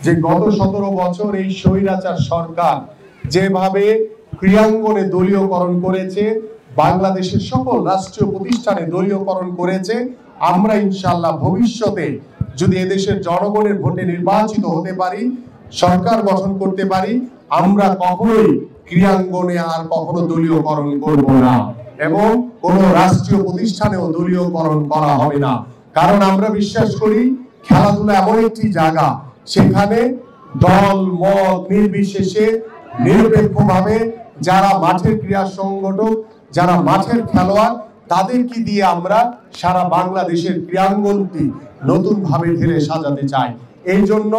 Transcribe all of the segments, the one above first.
যে গত 17 বছর এই স্বৈরাচার সরকার যেভাবে ক্রিয়াঙ্গনে দলীয়করণ করেছে, বাংলাদেশের সকল রাষ্ট্রীয় প্রতিষ্ঠানে দলীয়করণ করেছে, আমরা ইনশাআল্লাহ ভবিষ্যতে যদি এদেশের জনগণের ভোটে নির্বাচিত হতে পারি, সরকার গঠন করতে পারি, আমরা কখনোই ক্রিয়াঙ্গনে আর কখনো দলীয়করণ করব না এবং কোন রাষ্ট্রীয় প্রতিষ্ঠানেও দলীয়করণ করা হবে না। কারণ আমরা বিশ্বাস করি খেলাধুলা এমন একটি জায়গা, সেখানে দল মত নির্বিশেষে নিরপেক্ষভাবে যারা মাঠের ক্রীড়া সংগঠক, যারা মাঠের খেলোয়াড়, তাদেরকে দিয়ে আমরা সারা বাংলাদেশের ক্রীড়াঙ্গনটি নতুন ভাবে ঢেলে সাজাতে চাই। এই জন্য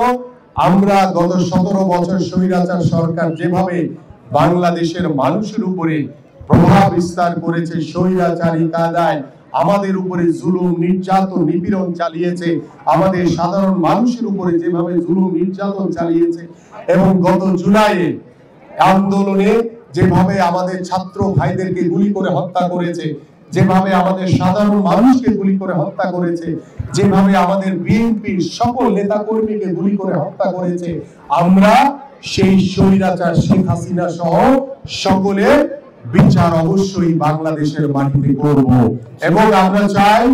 আমরা গত 17 বছর স্বৈরাচার সরকার যেভাবে বাংলাদেশের মানুষের উপরে প্রভাব বিস্তার করেছে, স্বৈরাচারী কায়দায় আমাদের উপরে জুলুম নির্যাতন নিপীড়ন চালিয়েছে, আমাদের সাধারণ মানুষের উপরে যেভাবে জুলুম নির্যাতন চালিয়েছে, এবং গত জুলাইয়ে আন্দোলনে যেভাবে আমাদের ছাত্র ভাইদেরকে গুলি করে হত্যা করেছে, যেভাবে আমাদের সাধারণ মানুষকে গুলি করে হত্যা করেছে, যেভাবে আমাদের বিএনপির সকল নেতা কর্মীকে গুলি করে হত্যা করেছে, আমরা সেই স্বৈরাচার শেখ হাসিনা সহ সকলের বিচার অবশ্যই বাংলাদেশের মাটিতে করব। এবং আমরা চাই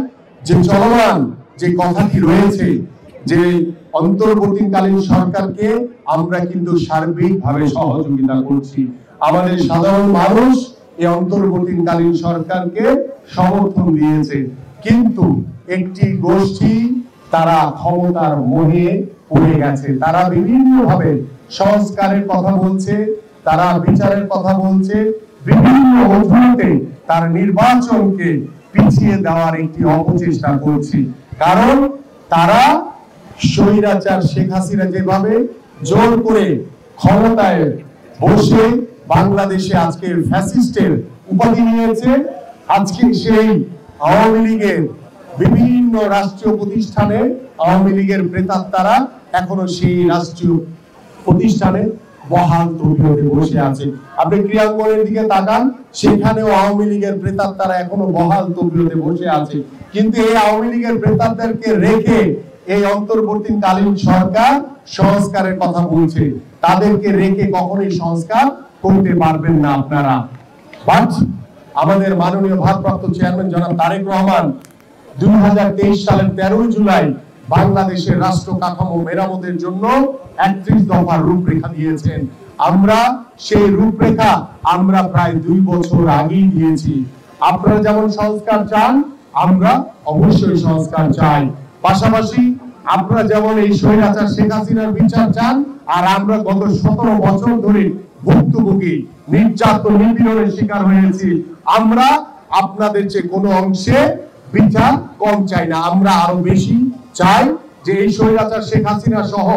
যে চলমান যে কথাটি রয়েছে যে অন্তর্বর্তীকালীন সরকারকে আমরা কিন্তু সার্বিকভাবে সহযোগিতা করছি। আমাদের সাধারণ মানুষ এই অন্তর্বর্তীকালীন সরকারকে সমর্থন দিয়েছে, কিন্তু একটি গোষ্ঠী তারা ক্ষমতার মোহে পড়ে গেছে। তারা বিভিন্নভাবে সংস্কারের কথা বলছে, তারা বিচারের কথা বলছে, বিভিন্ন অজুহাতে তার নির্বাচনকে পিছিয়ে দেওয়ার একটি অপচেষ্টা করছে। কারণ তারা স্বৈরাচার শেখ হাসিনা যেভাবে জোর করে ক্ষমতায় বসে বাংলাদেশে আজকে ফ্যাসিস্টের উপাধি নিয়েছে, আজকে সেই আওয়ামী লীগের বিভিন্ন রাষ্ট্রীয় প্রতিষ্ঠানে আওয়ামী লীগের প্রেতাত্মারা এখনো সেই রাষ্ট্রীয় প্রতিষ্ঠানে বহাল তবিয়তে বসে আছে। আপনি ক্রিয়াঙ্গনের দিকে তাকান, সেখানেও আওয়ামী লীগের প্রেতাত্মারা এখনো বহাল তবিয়তে বসে আছে। কিন্তু এই আওয়ামী লীগের প্রেতাত্মাদেরকে রেখে এই অন্তর্বর্তীকালীন সরকার সংস্কারের কথা বলছে, তাদেরকে রেখে কখনোই সংস্কার করতে পারবেন না আপনারা। বাট আমাদের মাননীয় ভারপ্রাপ্ত চেয়ারম্যান জনাব তারেক রহমান 2023 সালের 13 জুলাই বাংলাদেশের রাষ্ট্র কাঠামো মেরামতের জন্য 31 দফার রূপরেখা দিয়েছেন। আমরা সেই রূপরেখা আমরা প্রায় 2 বছর আগেই দিয়েছি। আপনারা যেমন সংস্কার চান, আমরা অবশ্যই সংস্কার চাই। পাশাপাশি আপনারা যেমন এই স্বৈরাচার শেখ হাসিনার বিচার চান, আর আমরা গত 17 বছর ধরে ভুক্তভোগী নির্যাতন নিপীড়নের শিকার হয়েছি, আমরা আপনাদের যে কোনো অংশে বিচার কম চাই না, আমরা আরো বেশি চাই যে এই স্বৈরাচার শেখ হাসিনা সহ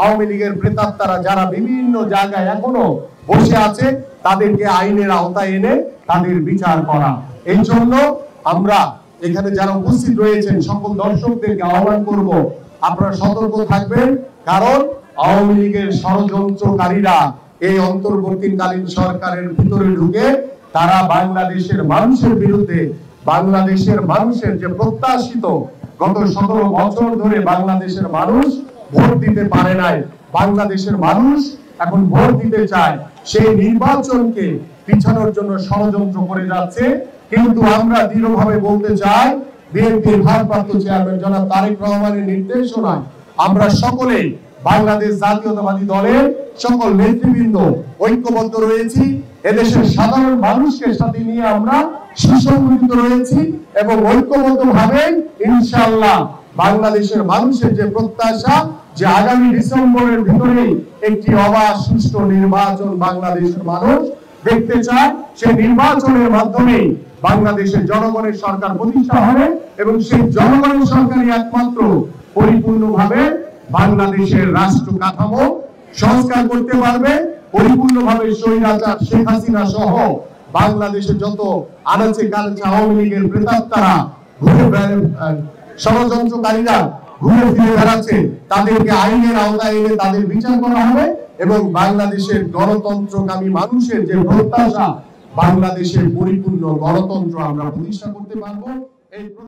আওয়ামী লীগের প্রেতাত্মারা যারা বিভিন্ন জায়গায় এখনো বসে আছে, তাদেরকে আইনের আওতায় এনে তাদের বিচার করা। এই জন্য আমরা এখানে যারা উপস্থিত রয়েছেন সকল দর্শকদেরকে আহ্বান করব, আপনারা সতর্ক থাকবেন। কারণ আওয়ামী লীগের ষড়যন্ত্রকারীরা এই অন্তর্বর্তীকালীন সরকারের ভিতরে ঢুকে তারা বাংলাদেশের মানুষের বিরুদ্ধে, বাংলাদেশের মানুষের যে প্রত্যাশিত গত 17 বছর ধরে বাংলাদেশের মানুষ ভোট দিতে পারে নাই, বাংলাদেশের মানুষ এখন ভোট দিতে চায়, সেই নির্বাচনকে পিছানোর জন্য ষড়যন্ত্র করে যাচ্ছে। কিন্তু আমরা দৃঢ়ভাবে বলতে চাই, বিএনপির ভারপ্রাপ্ত চেয়ারম্যান জনাব তারেক রহমানের নির্দেশনায় আমরা সকলে বাংলাদেশ জাতীয়তাবাদী দলের সকল নেতৃবৃন্দ ঐক্যবদ্ধ রয়েছি। এদেশের সাধারণ মানুষকে সাথে নিয়ে আমরা সুসংগঠিত রয়েছি এবং ঐক্যবদ্ধভাবে ইনশাআল্লাহ বাংলাদেশের মানুষের যে প্রত্যাশা যে আগামী ডিসেম্বরের ভিতরে একটি অবাধ সুষ্ঠু নির্বাচন বাংলাদেশের মানুষ দেখতে চায়, সেই নির্বাচনের মাধ্যমে বাংলাদেশের জনগণের সরকার প্রতিষ্ঠা হবে এবং সেই জনগণের সরকারই একমাত্র পরিপূর্ণভাবে বাংলাদেশের রাষ্ট্র কাঠামো সংস্কার করতে পারবে, পরিপূর্ণভাবে স্বৈরাচার শেখ হাসিনা সহ বাংলাদেশের যত আনাচে কানাচে আওয়ামী লীগের প্রেতাত্মারা ষড়যন্ত্রকারীরা ঘুরে ফিরে বেড়াচ্ছে, তাদেরকে আইনের আওতায় এনে তাদের বিচার করা হবে এবং বাংলাদেশের গণতন্ত্রকামী মানুষের যে প্রত্যাশা, বাংলাদেশের পরিপূর্ণ গণতন্ত্র আমরা প্রতিষ্ঠা করতে পারবো। এই